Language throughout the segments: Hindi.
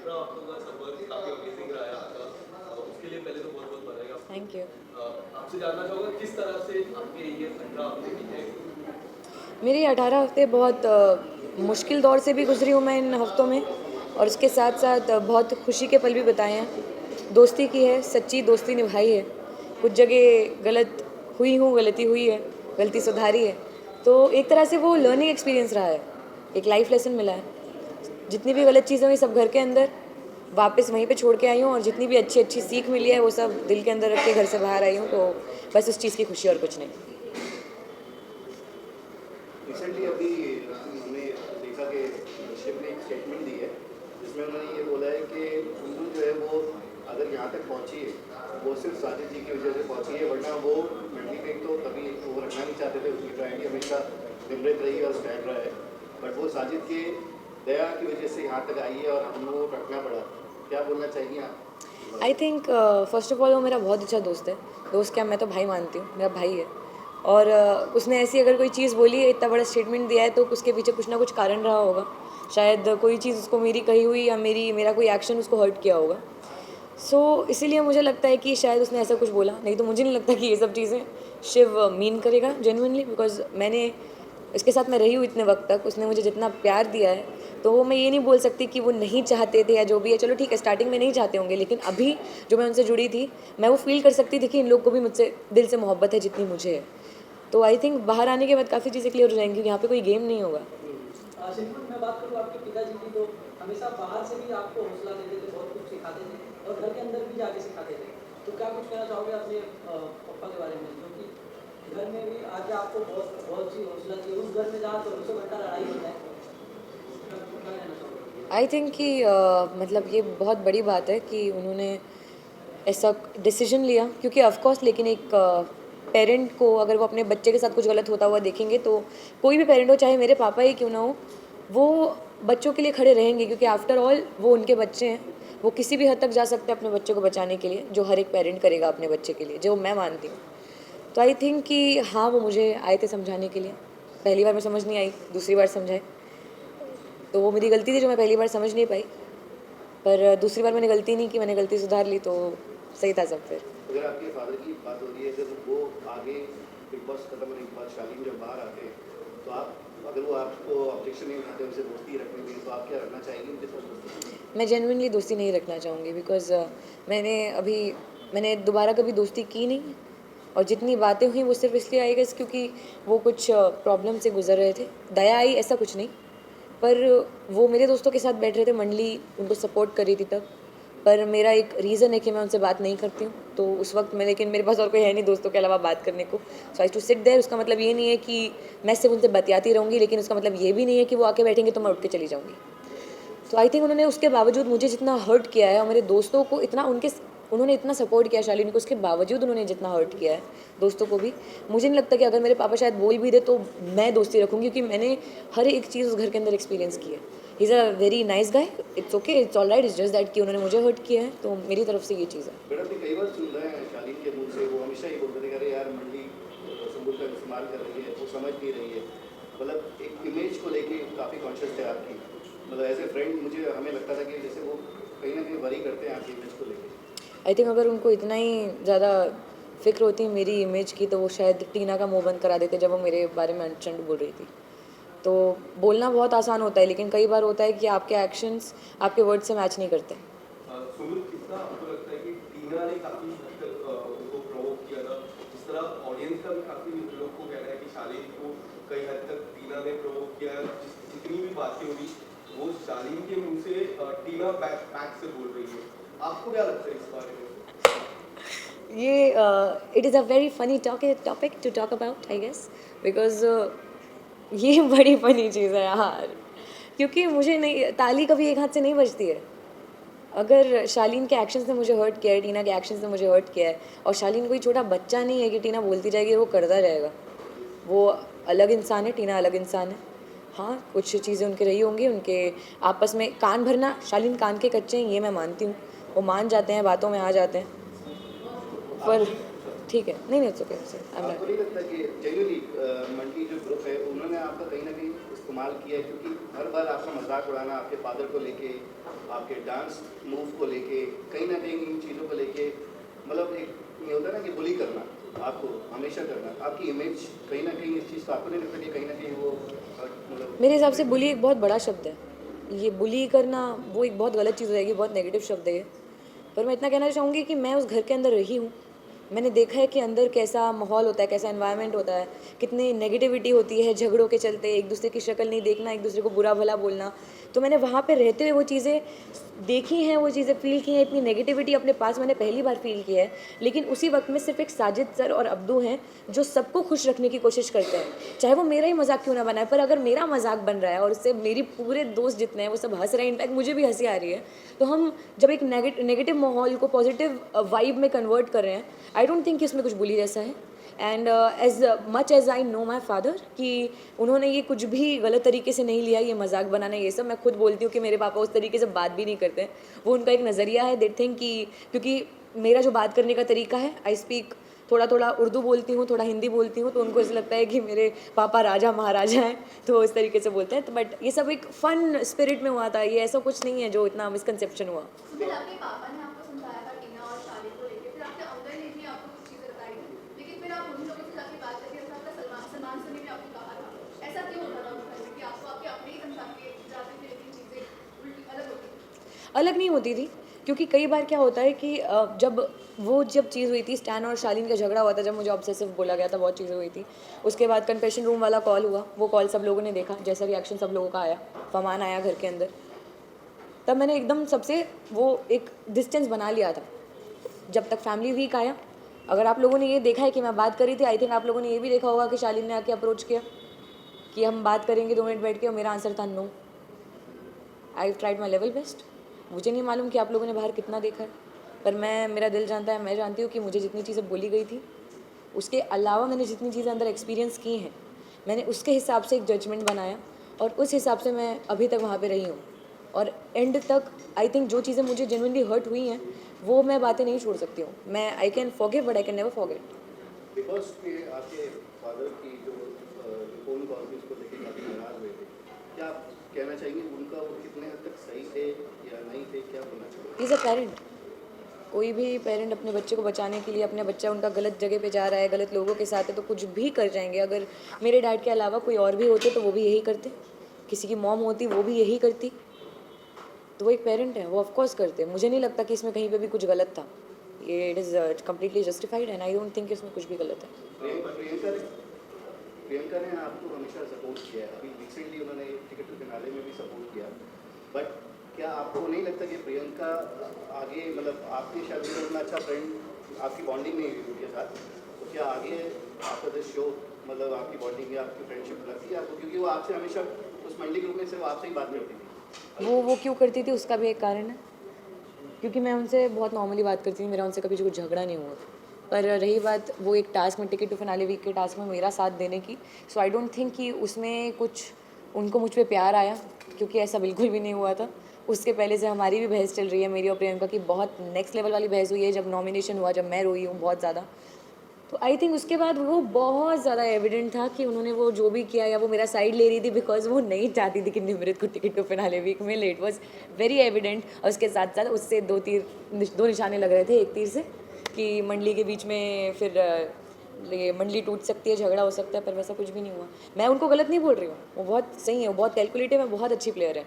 रहा हूँ, आप लोगों का संपर्क काफ़ी अमेजिंग रहा है आपका, उसके लिए पहले तो बहुत बहुत बधाई आपको। Thank you. आपसे जानना चाहूँगा किस तरह से आपके ये 18 हफ्ते बीते। मेरी 18 हफ्ते बहुत मुश्किल दौर से भी गुजरी हूँ मैं इन हफ्तों में, और उसके साथ साथ बहुत खुशी के पल भी बताए हैं। दोस्ती की है, सच्ची दोस्ती निभाई है। कुछ जगह गलत हुई हूँ, गलती हुई है, गलती सुधारी है। तो एक तरह से वो लर्निंग एक्सपीरियंस रहा है, एक लाइफ लेसन मिला है। जितनी भी गलत चीज़ें हुई सब घर के अंदर वापस वहीं पे छोड़ के आई हूँ, और जितनी भी अच्छी अच्छी सीख मिली है वो सब दिल के अंदर रख के घर से बाहर आई हूँ। तो बस उस चीज़ की खुशी और कुछ नहीं। रिसेंटली अभी हमने देखा कि शिव ने एक स्टेटमेंट दी है जिसमें उन्होंने ये बोला है कि कुल्लू जो है वो अगर यहाँ तक पहुँची है वो सिर्फ साजिद जी की वजह से पहुँची है, वरना वो मंडी पे तो कभी वो रखना नहीं चाहते थे। उसकी ट्रायडी हमेशा निमृत रही और स्टैंड रहा है, बट वो साजिद के दया की वजह से यहाँ तक आई है और हमको रखना पड़ा। क्या बोलना चाहिए आप? I think first of all वो मेरा बहुत अच्छा दोस्त है। दोस्त क्या, मैं तो भाई मानती हूँ, मेरा भाई है। और उसने ऐसी अगर कोई चीज़ बोली है, इतना बड़ा स्टेटमेंट दिया है, तो उसके पीछे कुछ ना कुछ कारण रहा होगा। शायद कोई चीज़ उसको मेरी कही हुई, या मेरा कोई एक्शन उसको हर्ट किया होगा। इसीलिए मुझे लगता है कि शायद उसने ऐसा कुछ बोला, नहीं तो मुझे नहीं लगता कि ये सब चीज़ें शिव मीन करेगा जेन्युइनली। बिकॉज इसके साथ मैं रही हूँ इतने वक्त तक, उसने मुझे जितना प्यार दिया है, तो वो मैं ये नहीं बोल सकती कि वो नहीं चाहते थे या जो भी है। चलो ठीक है, स्टार्टिंग में नहीं चाहते होंगे, लेकिन अभी जो मैं उनसे जुड़ी थी, मैं वो फील कर सकती थी कि इन लोग को भी मुझसे दिल से मोहब्बत है जितनी मुझे है। तो आई थिंक बाहर आने के बाद काफ़ी चीज़ें क्लियर हो जाएंगी, यहाँ पे कोई गेम नहीं होगा। सिंपल मैं बात करूँ आपके पिताजी की, तो हमेशा बाहर से भी आपको हौसला देते थे, बहुत कुछ सिखाते थे और घर के अंदर भी जाके सिखाते थे। तो क्या कुछ कहना चाहोगे अपने पापा के बारे में, जो कि घर में भी आके आपको बहुत बहुत सी हौसला दी, उस घर में जहाँ 24 घंटा लड़ाई होता है, क्या कहना चाहोगे? आई थिंक कि मतलब ये बहुत बड़ी बात है कि उन्होंने ऐसा डिसीजन लिया, क्योंकि ऑफकोर्स, लेकिन एक पेरेंट को अगर वो अपने बच्चे के साथ कुछ गलत होता हुआ देखेंगे, तो कोई भी पेरेंट हो, चाहे मेरे पापा ही क्यों ना हो, वो बच्चों के लिए खड़े रहेंगे, क्योंकि आफ्टर ऑल वो उनके बच्चे हैं। वो किसी भी हद तक जा सकते हैं अपने बच्चे को बचाने के लिए, जो हर एक पेरेंट करेगा अपने बच्चे के लिए, जो मैं मानती हूँ। तो आई थिंक कि हाँ, वो मुझे आए थे समझाने के लिए। पहली बार में समझ नहीं आई, दूसरी बार समझाए, तो वो मेरी गलती थी जो मैं पहली बार समझ नहीं पाई। पर दूसरी बार मैंने गलती नहीं की, मैंने गलती सुधार ली, तो सही था सब फिर। अगर आपके फादर की बात हो रही है, अगर वो आगे बिग बॉस खत्म होने के बाद शालीन जब बाहर आते हैं, तो आप अगर वो आपको ऑब्जेक्शन नहीं उठाते, उनसे दोस्ती रखने के लिए, तो आप क्या रखना चाहेंगे उनके साथ दोस्ती? मैं जेन्युइनली दोस्ती नहीं रखना चाहूँगी, बिकॉज मैंने दोबारा कभी दोस्ती की नहीं। और जितनी बातें हुई वो सिर्फ इसलिए आई गई क्योंकि वो कुछ प्रॉब्लम से गुजर रहे थे। दया आई ऐसा कुछ नहीं, पर वो मेरे दोस्तों के साथ बैठ रहे थे, मंडली उनको सपोर्ट कर रही थी तब। पर मेरा एक रीज़न है कि मैं उनसे बात नहीं करती हूँ, तो उस वक्त मैं, लेकिन मेरे पास और कोई है नहीं दोस्तों के अलावा बात करने को। सो आई टू सिट देयर। उसका मतलब ये नहीं है कि मैं सिर्फ उनसे बतियाती रहूँगी, लेकिन उसका मतलब ये भी नहीं है कि वो आके बैठेंगे तो मैं उठ के चली जाऊँगी। तो आई थिंक उन्होंने उसके बावजूद मुझे जितना हर्ट किया है, और मेरे दोस्तों को उन्होंने इतना सपोर्ट किया शालिनी को, उसके बावजूद उन्होंने जितना हर्ट किया है दोस्तों को भी, मुझे नहीं लगता कि अगर मेरे पापा शायद बोल भी दे तो मैं दोस्ती रखूँगी, क्योंकि मैंने हर एक चीज़ उस घर के अंदर एक्सपीरियंस की है। He is a very nice guy, it's okay, it's all right, it's just that कि उन्होंने मुझे हर्ट किया है, तो मेरी तरफ से ये चीज़ है। मैडम, आपने कई बार सुन रहे हैं शालीन के मुंह से, वो हमेशा ही बोलते थे, अरे यार मंडी संबुल का इस्तेमाल कर रही है, वो समझ नहीं रही है। मतलब एक इमेज को लेके काफ़ी कॉन्शियस थे आपकी, मतलब एज ए फ्रेंड मुझे हमें लगता था कि जैसे वो कहीं ना कहीं वरी करते हैं आपकी इमेज को लेके। आई थिंक अगर उनको इतना ही ज़्यादा फिक्र होती मेरी इमेज की, तो वो शायद टीना का मुंह बंद करा देते जब वो मेरे बारे में अनचंड बोल रही थी। तो बोलना बहुत आसान होता है, लेकिन कई बार होता है कि आपके एक्शंस आपके वर्ड से मैच नहीं करते। सुमित, कितना आपको लगता है कि टीना ने काफी हद तक उनको प्रोवोक किया था, जिस तरह ऑडियंस का भी काफी लोग को कहना है कि शालीन को कई हद तक टीना ने प्रोवोक किया, जितनी भी बातें हुई वो शालीन के मुंह से टीना बैक से बोल रही है। आपको क्या लगता है इस बारे में? ये it is a very funny topic to talk about, I guess, because ये बड़ी फनी चीज़ है यार, क्योंकि मुझे नहीं, ताली कभी एक हाथ से नहीं बजती है। अगर शालीन के एक्शंस ने मुझे हर्ट किया है, टीना के एक्शंस ने मुझे हर्ट किया है, और शालीन कोई छोटा बच्चा नहीं है कि टीना बोलती जाएगी और वो करता जाएगा। वो अलग इंसान है, टीना अलग इंसान है। हाँ, कुछ चीज़ें उनके रही होंगी, उनके आपस में कान भरना, शालीन कान के कच्चे हैं ये मैं मानती हूँ, वो मान जाते हैं, बातों में आ जाते हैं, पर ठीक है, नहीं नहीं, इट्स ओके, आई एम आपको नहीं लगता कि जेन्युइनली मंडी जो ग्रुप है उन्होंने आपका कहीं ना कहीं इस्तेमाल किया है, क्योंकि हर बार आपका मजाक उड़ाना आपके फादर को लेके, आपके डांस मूव को लेके, कहीं ना कहीं इन चीज़ों को लेके, मतलब एक ये होता है ना कि बुली करना आपको हमेशा करना, आपकी इमेज कहीं ना कहीं इस चीज़ को आपको नहीं लगता कि कहीं ना कहीं वो मतलब मेरे हिसाब से बुली एक बहुत बड़ा शब्द है। ये बुली करना वो एक बहुत गलत चीज़ हो जाएगी, बहुत नेगेटिव शब्द है ये। पर मैं इतना कहना चाहूँगी कि मैं उस घर के अंदर रही हूँ, मैंने देखा है कि अंदर कैसा माहौल होता है, कैसा एनवायरनमेंट होता है, कितनी नेगेटिविटी होती है झगड़ों के चलते, एक दूसरे की शक्ल नहीं देखना, एक दूसरे को बुरा भला बोलना। तो मैंने वहाँ पे रहते हुए वो चीज़ें देखी हैं, वो चीज़ें फ़ील की हैं, इतनी नेगेटिविटी अपने पास मैंने पहली बार फ़ील की है। लेकिन उसी वक्त में सिर्फ एक साजिद सर और अब्दू हैं जो सबको खुश रखने की कोशिश करते हैं, चाहे वो मेरा ही मजाक क्यों ना बनाए, पर अगर मेरा मजाक बन रहा है और उससे मेरी पूरे दोस्त जितने हैं वो सब हंस रहे हैं, इनफैक्ट मुझे भी हंसी आ रही है, तो हम जब एक नेगेटिव माहौल को पॉजिटिव वाइब में कन्वर्ट कर रहे हैं, आई डोंट थिंक कि इसमें कुछ बुली जैसा है। And as much as I know my father कि उन्होंने ये कुछ भी गलत तरीके से नहीं लिया, ये मजाक बनाना ये सब। मैं खुद बोलती हूँ कि मेरे पापा उस तरीके से बात भी नहीं करते हैं, वो उनका एक नज़रिया है। दे थिंक कि क्योंकि मेरा जो बात करने का तरीका है, आई स्पीक थोड़ा थोड़ा उर्दू बोलती हूँ, थोड़ा हिंदी बोलती हूँ, तो उनको ऐसा लगता है कि मेरे पापा राजा महाराजा हैं, तो इस तरीके से बोलते हैं। तो बट ये सब एक फ़न स्पिरिट में हुआ था, ये ऐसा कुछ नहीं है जो इतना मिसकंसेप्शन हुआ। फिर आपके पापा ने आपको समझाया था टीना और शादी को लेके, फिर आपके अंकल ने भी आपको कुछ चीज़ें बताई थी, लेकिन फिर आप उन लोगों से जाके बात करके ऐसा आपका सलमान सर ने भी आपको कहा था, ऐसा क्यों होता था उस घर में कि आपको आपके अपने ही समझा के जाते थे, लेकिन चीज़ें उल्टी अलग होती थी? अलग नहीं होती थी, क्योंकि कई बार क्या होता है कि जब चीज़ हुई थी, स्टैन और शालीन का झगड़ा हुआ था, जब मुझे ऑब्सेसिव बोला गया था, बहुत चीज़ें हुई थी। उसके बाद कन्फेशन रूम वाला कॉल हुआ, वो कॉल सब लोगों ने देखा, जैसा रिएक्शन सब लोगों का आया, फमान आया घर के अंदर, तब मैंने एकदम सबसे वो एक डिस्टेंस बना लिया था। जब तक फैमिली वीक आया, अगर आप लोगों ने ये देखा है कि मैं बात करी थी, आई थिंक आप लोगों ने ये भी देखा होगा कि शालीन ने आके अप्रोच किया कि हम बात करेंगे 2 मिनट बैठ के, और मेरा आंसर था no. I tried my level best. मुझे नहीं मालूम कि आप लोगों ने बाहर कितना देखा है, पर मेरा दिल जानता है, मैं जानती हूँ कि मुझे जितनी चीज़ें बोली गई थी, उसके अलावा मैंने जितनी चीज़ें अंदर एक्सपीरियंस की हैं, मैंने उसके हिसाब से एक जजमेंट बनाया, और उस हिसाब से मैं अभी तक वहाँ पे रही हूँ। और एंड तक आई थिंक जो चीज़ें मुझे जेन्युइनली हर्ट हुई हैं, वो मैं बातें नहीं छोड़ सकती हूँ। मैं I can forgive but I can never forget. Because के आपके फादर की जो फ़ोन कॉल थी उसको लेके काफ़ी नाराज़ हुए थे, क्या आप कहना चाहेंगे उनका वो कितने हद तक सही थे या नहीं थे, क्या बोलना चाहिए? Is a parent. कोई भी पेरेंट अपने बच्चे को बचाने के लिए, अपने बच्चा उनका गलत जगह पे जा रहा है, गलत लोगों के साथ है, तो कुछ भी कर जाएंगे। अगर मेरे डैड के अलावा कोई और भी होते तो वो भी यही करते, किसी की मॉम होती वो भी यही करती, तो वो एक पेरेंट है, वो ऑफकोर्स करते। मुझे नहीं लगता कि इसमें कहीं पे भी कुछ गलत था, ये it is completely justified and I don't think इसमें कुछ भी गलत है। प्रियंका ने आपको हमेशा सपोर्ट किया है, अभी रिसेंटली उन्होंने टिकट टू फिनाले में भी सपोर्ट किया, बट क्या आपको नहीं लगता कि प्रियंका आगे, मतलब आपकी शादी में उतना अच्छा फ्रेंड आपकी बॉन्डिंग नहीं हुई उनके साथ, तो क्या आगे आफ्टर द शो मतलब आपकी बॉन्डिंग या आपकी फ्रेंडशिप लगती है आपको, क्योंकि वो आपसे हमेशा उस मंडली ग्रुप में से वो आपसे ही बात करती थी? वो क्यों करती थी उसका भी एक कारण है, क्योंकि मैं उनसे बहुत नॉर्मली बात करती थी, मेरा उनसे कभी कुछ झगड़ा नहीं हुआ। पर रही बात वो एक टास्क में, टिकट टू फिनाले वीक के टास्क में मेरा साथ देने की, सो आई डोंट थिंक कि उसमें कुछ उनको मुझ पे प्यार आया, क्योंकि ऐसा बिल्कुल भी नहीं हुआ था। उसके पहले से हमारी भी बहस चल रही है, मेरी और प्रियंका की बहुत नेक्स्ट लेवल वाली बहस हुई है जब नॉमिनेशन हुआ, जब मैं रोई हूँ बहुत ज़्यादा। तो आई थिंक उसके बाद वो बहुत ज़्यादा एविडेंट था कि उन्होंने वो जो भी किया, या वो मेरा साइड ले रही थी बिकॉज वो नहीं चाहती थी कि निमृत को टिकट टू फिनाले वीक में ले। It was very evident. और उसके साथ साथ उससे दो निशाने लग रहे थे एक तीर से, कि मंडली के बीच में फिर ये मंडली टूट सकती है, झगड़ा हो सकता है, पर वैसा कुछ भी नहीं हुआ। मैं उनको गलत नहीं बोल रही हूँ, वो बहुत सही है, वो बहुत कैलकुलेटिव है, बहुत अच्छी प्लेयर है,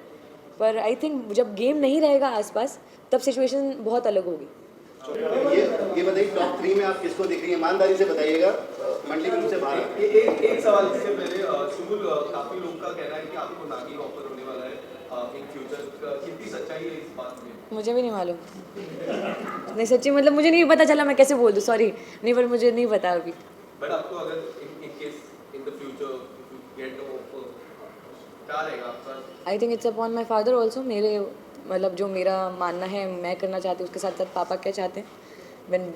पर आई थिंक जब गेम नहीं रहेगा आसपास तब सिचुएशन बहुत अलग होगी। ये बताइए टॉप 3 में आप किसको देख रही हैं, ईमानदारी से बताइएगा, मंडली ग्रुप से बाहर। एक सवाल इससे पहले, शुगुल, काफी लोग का कहना है कि आपको नागी ऑफर होने वाला है इन फ्यूचर, कितनी सच्चाई है इस बात में? मुझे भी नहीं मालूम, नहीं सच्ची, मतलब मुझे नहीं पता चला, मैं कैसे बोल दूँ, सॉरी नहीं, पर मुझे नहीं पता अभी। बट आपको अगर in case in the future get offer, क्या रहेगा आपका? I think it's upon my father also. मेरे मतलब जो मेरा मानना है मैं करना चाहती हूँ, उसके साथ साथ पापा क्या चाहते हैं,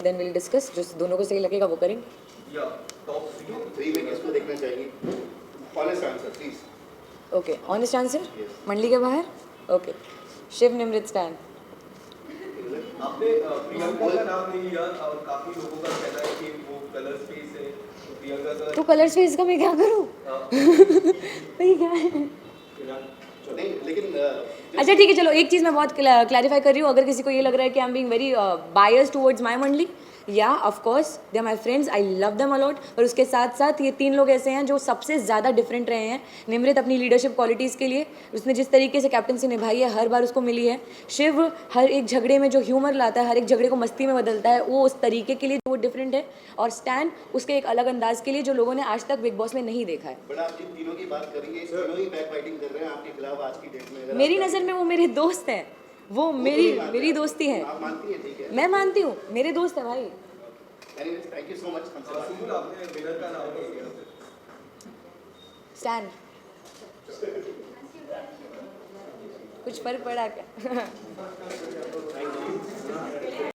देन विल डिस्कस, जो दोनों को सही लगेगा वो करेंगे। या टॉप 3 में किसको देखना चाहिए? Honest answer please. Okay, honest answer, मंडली के बाहर। Okay, Shiv Nimrit stan. आपने प्रियंका का नाम नहीं लिया और काफी लोगों का कहना है कि वो कलर स्पेस है, तो प्रियंका सर तो कलर्स फेस का मैं क्या करूँ? भाई क्या है? नहीं लेकिन अच्छा ठीक है, चलो एक चीज़ मैं बहुत क्लैरिफाई कर रही हूँ, अगर किसी को ये लग रहा है कि I am being very bias towards my mandali, या of course they are my friends, I love them a lot, और उसके साथ साथ ये 3 लोग ऐसे हैं जो सबसे ज़्यादा डिफरेंट रहे हैं। निमृत अपनी लीडरशिप क्वालिटीज़ के लिए, उसने जिस तरीके से कैप्टनसी निभाई है हर बार उसको मिली है। शिव हर एक झगड़े में जो ह्यूमर लाता है, हर एक झगड़े को मस्ती में बदलता है, वो उस तरीके के लिए वो डिफरेंट है। और स्टैन उसके एक अलग अंदाज के लिए जो लोगों ने आज तक बिग बॉस में नहीं देखा है। बट आप जिन तीनों की बात करेंगे इस तीनों ही बैक फाइटिंग कर रहे हैं आपके खिलाफ आज की डेट में। अगर मेरी आप- नज़र में वो मेरे दोस्त हैं, वो मेरी दोस्ती है। आप मानती है, ठीक है। मैं मानती हूँ, मेरे दोस्त है भाई। Anyways thank you so much हमसे बात सुनील, आपने विनर का नाम नहीं लिया। स्टैन, कुछ फर्क पड़ा क्या?